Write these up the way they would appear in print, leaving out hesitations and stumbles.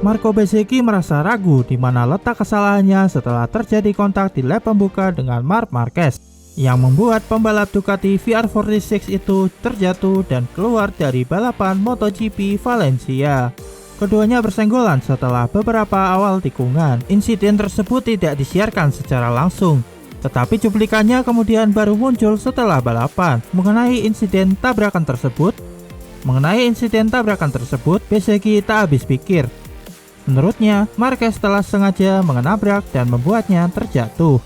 Marco Bezzecchi merasa ragu di mana letak kesalahannya setelah terjadi kontak di lap pembuka dengan Marc Marquez, yang membuat pembalap Ducati VR46 itu terjatuh dan keluar dari balapan MotoGP Valencia. Keduanya bersenggolan setelah beberapa awal tikungan. Insiden tersebut tidak disiarkan secara langsung, tetapi cuplikannya kemudian baru muncul setelah balapan. Mengenai insiden tabrakan tersebut, Bezzecchi tak habis pikir. Menurutnya, Marquez telah sengaja menabrak dan membuatnya terjatuh.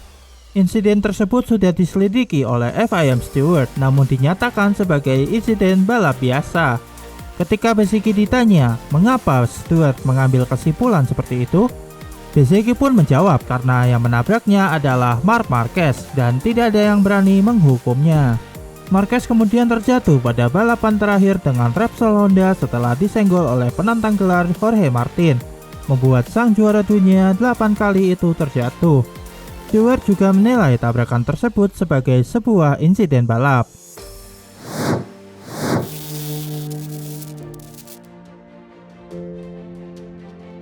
Insiden tersebut sudah diselidiki oleh FIM Stewart, namun dinyatakan sebagai insiden balap biasa. Ketika Bezzecchi ditanya mengapa Stewart mengambil kesimpulan seperti itu, Bezzecchi pun menjawab karena yang menabraknya adalah Marc Marquez dan tidak ada yang berani menghukumnya. Marquez kemudian terjatuh pada balapan terakhir dengan Repsol Honda setelah disenggol oleh penantang gelar Jorge Martin, membuat sang juara dunia 8 kali itu terjatuh. Stewart juga menilai tabrakan tersebut sebagai sebuah insiden balap.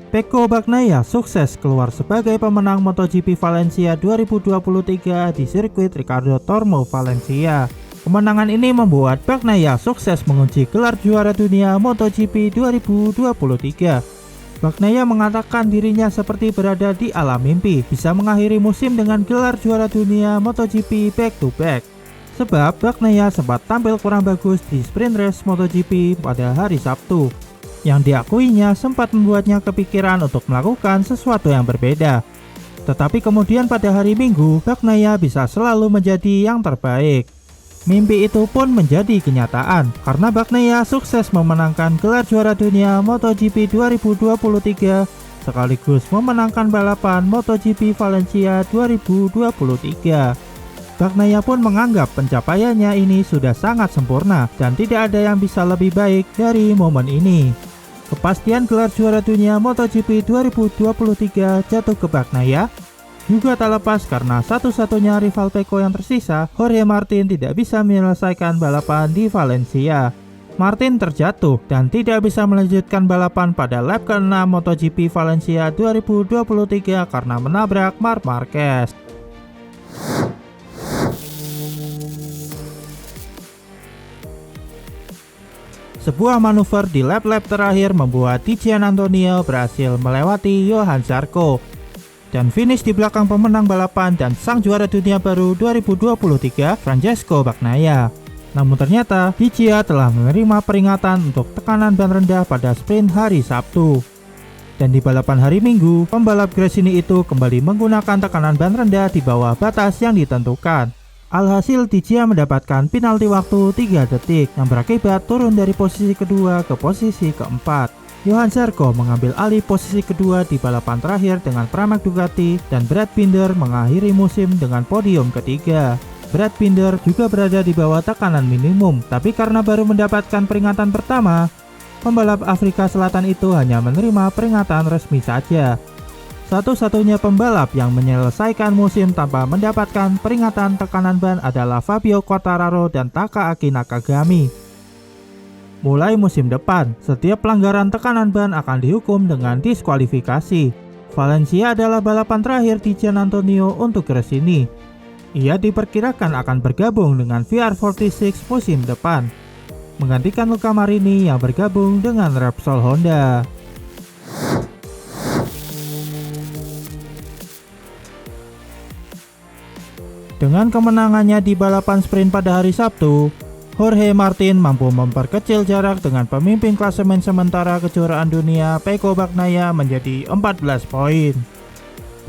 Pecco Bagnaia sukses keluar sebagai pemenang MotoGP Valencia 2023 di sirkuit Ricardo Tormo Valencia. Kemenangan ini membuat Bagnaia sukses mengunci gelar juara dunia MotoGP 2023. Bagnaia mengatakan dirinya seperti berada di alam mimpi, bisa mengakhiri musim dengan gelar juara dunia MotoGP back-to-back. Sebab Bagnaia sempat tampil kurang bagus di sprint race MotoGP pada hari Sabtu, yang diakuinya sempat membuatnya kepikiran untuk melakukan sesuatu yang berbeda. Tetapi kemudian pada hari Minggu, Bagnaia bisa selalu menjadi yang terbaik. Mimpi itu pun menjadi kenyataan karena Bagnaia sukses memenangkan gelar juara dunia MotoGP 2023 sekaligus memenangkan balapan MotoGP Valencia 2023. Bagnaia pun menganggap pencapaiannya ini sudah sangat sempurna dan tidak ada yang bisa lebih baik dari momen ini. Kepastian gelar juara dunia MotoGP 2023 jatuh ke Bagnaia juga tak lepas karena satu-satunya rival Pecco yang tersisa, Jorge Martin, tidak bisa menyelesaikan balapan di Valencia. Martin terjatuh dan tidak bisa melanjutkan balapan pada lap ke-6 MotoGP Valencia 2023 karena menabrak Marc Marquez. Sebuah manuver di lap-lap terakhir membuat Gian Antonio berhasil melewati Johann Zarco dan finish di belakang pemenang balapan dan sang juara dunia baru 2023, Francesco Bagnaia. Namun ternyata Gia telah menerima peringatan untuk tekanan ban rendah pada sprint hari Sabtu. Dan di balapan hari Minggu, pembalap Gresini itu kembali menggunakan tekanan ban rendah di bawah batas yang ditentukan. Alhasil Gia mendapatkan penalti waktu 3 detik yang berakibat turun dari posisi kedua ke posisi keempat. Johann Zarco mengambil alih posisi kedua di balapan terakhir dengan Pramac Ducati dan Brad Binder mengakhiri musim dengan podium ketiga. Brad Binder juga berada di bawah tekanan minimum, tapi karena baru mendapatkan peringatan pertama, pembalap Afrika Selatan itu hanya menerima peringatan resmi saja. Satu-satunya pembalap yang menyelesaikan musim tanpa mendapatkan peringatan tekanan ban adalah Fabio Quartararo dan Takaaki Nakagami. Mulai musim depan, setiap pelanggaran tekanan ban akan dihukum dengan diskualifikasi. Valencia adalah balapan terakhir di Gian Antonio untuk Gresini. Ia diperkirakan akan bergabung dengan VR46 musim depan, menggantikan Luca Marini yang bergabung dengan Repsol Honda. Dengan kemenangannya di balapan sprint pada hari Sabtu, Jorge Martin mampu memperkecil jarak dengan pemimpin klasemen sementara kejuaraan dunia Pecco Bagnaia menjadi 14 poin.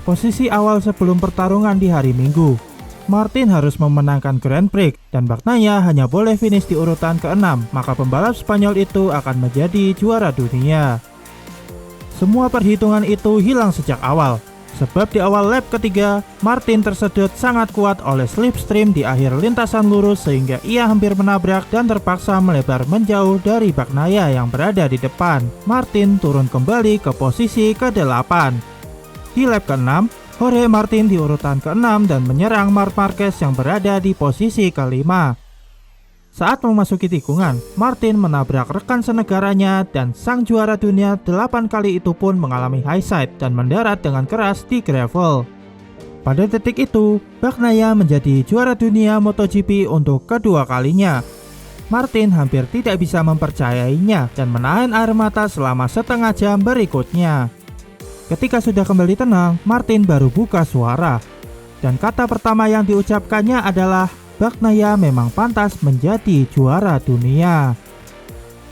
Posisi awal sebelum pertarungan di hari Minggu, Martin harus memenangkan Grand Prix dan Bagnaia hanya boleh finish di urutan ke-6, maka pembalap Spanyol itu akan menjadi juara dunia. Semua perhitungan itu hilang sejak awal. Sebab di awal lap ketiga, Martin tersedot sangat kuat oleh slipstream di akhir lintasan lurus sehingga ia hampir menabrak dan terpaksa melebar menjauh dari Bagnaia yang berada di depan. Martin turun kembali ke posisi ke-8. Di lap ke-6, Jorge Martin di urutan ke-6 dan menyerang Marc Marquez yang berada di posisi ke-5. Saat memasuki tikungan, Martin menabrak rekan senegaranya dan sang juara dunia 8 kali itu pun mengalami high side dan mendarat dengan keras di gravel. Pada detik itu, Bagnaia menjadi juara dunia MotoGP untuk kedua kalinya. Martin hampir tidak bisa mempercayainya dan menahan air mata selama setengah jam berikutnya. Ketika sudah kembali tenang, Martin baru buka suara. Dan kata pertama yang diucapkannya adalah, Bagnaia memang pantas menjadi juara dunia.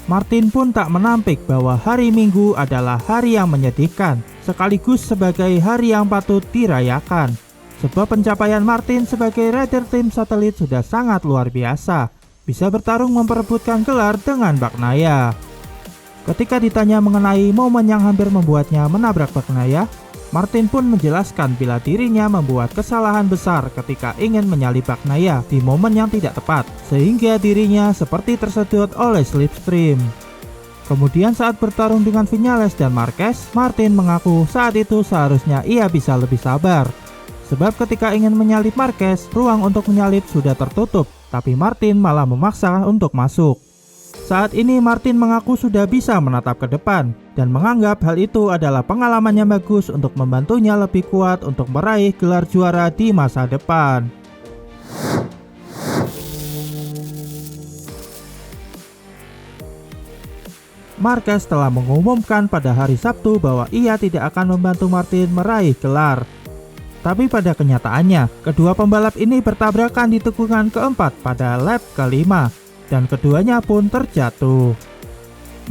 Martin pun tak menampik bahwa hari Minggu adalah hari yang menyedihkan, sekaligus sebagai hari yang patut dirayakan. Sebab pencapaian Martin sebagai rider tim satelit sudah sangat luar biasa, bisa bertarung memperebutkan gelar dengan Bagnaia. Ketika ditanya mengenai momen yang hampir membuatnya menabrak Bagnaia, Martin pun menjelaskan bila dirinya membuat kesalahan besar ketika ingin menyalip Bagnaia di momen yang tidak tepat, sehingga dirinya seperti tersedot oleh slipstream. Kemudian saat bertarung dengan Viñales dan Marquez, Martin mengaku saat itu seharusnya ia bisa lebih sabar. Sebab ketika ingin menyalip Marquez, ruang untuk menyalip sudah tertutup, tapi Martin malah memaksa untuk masuk. Saat ini Martin mengaku sudah bisa menatap ke depan dan menganggap hal itu adalah pengalaman yang bagus untuk membantunya lebih kuat untuk meraih gelar juara di masa depan. Marquez telah mengumumkan pada hari Sabtu bahwa ia tidak akan membantu Martin meraih gelar. Tapi pada kenyataannya, kedua pembalap ini bertabrakan di tikungan keempat pada lap kelima. Dan keduanya pun terjatuh.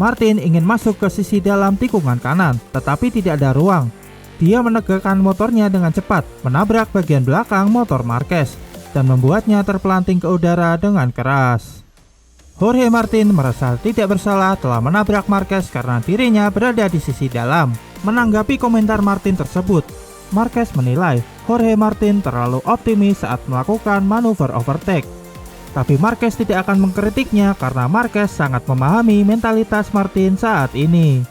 Martin ingin masuk ke sisi dalam tikungan kanan, tetapi tidak ada ruang. Dia menegakkan motornya dengan cepat, menabrak bagian belakang motor Marquez, dan membuatnya terpelanting ke udara dengan keras. Jorge Martin merasa tidak bersalah telah menabrak Marquez karena dirinya berada di sisi dalam. Menanggapi komentar Martin tersebut, Marquez menilai Jorge Martin terlalu optimis saat melakukan manuver overtake. Tapi Marquez tidak akan mengkritiknya karena Marquez sangat memahami mentalitas Martin saat ini.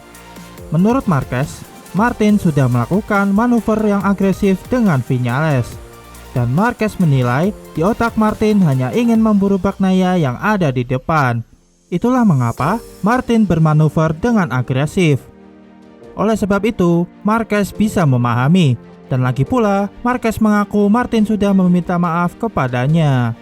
Menurut Marquez, Martin sudah melakukan manuver yang agresif dengan Viñales. Dan Marquez menilai di otak Martin hanya ingin memburu Bagnaia yang ada di depan. Itulah mengapa Martin bermanuver dengan agresif. Oleh sebab itu, Marquez bisa memahami. Dan lagi pula, Marquez mengaku Martin sudah meminta maaf kepadanya.